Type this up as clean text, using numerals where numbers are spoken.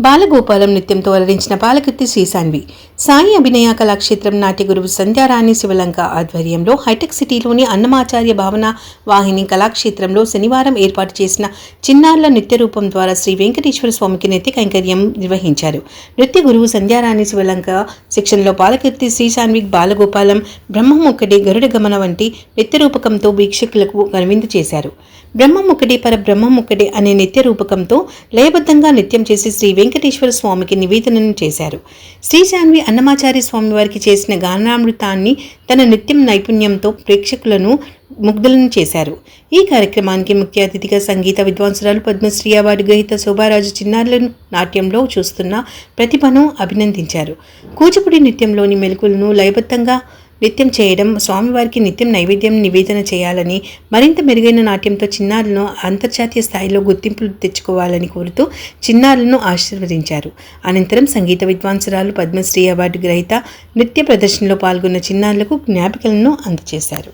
బాలగోపాలం నృత్యంతో అలరించిన బాలకృతి శ్రీశాన్వి. సాయి అభినయ కళాక్షేత్రం నాట్య గురువు సంధ్యారాణి శివలంక ఆధ్వర్యంలో హైటెక్ సిటీలోని అన్నమాచార్య భావన వాహిని కళాక్షేత్రంలో శనివారం ఏర్పాటు చేసిన చిన్నారుల నృత్య రూపం ద్వారా శ్రీ వెంకటేశ్వర స్వామికి నృత్య కైంకర్యం నిర్వహించారు. నృత్య గురువు సంధ్యారాణి శివలంక శిక్షణలో బాలకృతి శ్రీశాన్వి బాలగోపాలం, బ్రహ్మముక్కడి, గరుడ గమన వంటి నృత్య రూపకంతో వీక్షకులకు కనువిందు చేశారు. బ్రహ్మముక్కడి పరబ్రహ్మముక్కడి అనే నృత్య రూపకంతో లయబద్ధంగా నృత్యం చేసి శ్రీ వెంకటేశ్వర స్వామికి నివేదనను చేశారు. శ్రీశాన్వి అన్నమాచార్య స్వామి వారికి చేసిన గానామృతాన్ని తన నృత్యం నైపుణ్యంతో ప్రేక్షకులను ముగ్ధులను చేశారు. ఈ కార్యక్రమానికి ముఖ్య అతిథిగా సంగీత విద్వాంసురాలు పద్మశ్రీ అవార్డు గ్రహీత శోభారాజు చిన్నారులను నాట్యంలో చూస్తున్న ప్రతిభను అభినందించారు. కూచిపూడి నృత్యంలోని మెలకువలను లయబద్ధంగా నృత్యం చేయడం, స్వామివారికి నిత్యం నైవేద్యం నివేదన చేయాలని, మరింత మెరుగైన నాట్యంతో చిన్నారులను అంతర్జాతీయ స్థాయిలో గుర్తింపులు తెచ్చుకోవాలని కోరుతూ చిన్నారులను ఆశీర్వదించారు. అనంతరం సంగీత విద్వాంసురాలు పద్మశ్రీ అవార్డు గ్రహీత నృత్య ప్రదర్శనలో పాల్గొన్న చిన్నారులకు జ్ఞాపికలను అందజేశారు.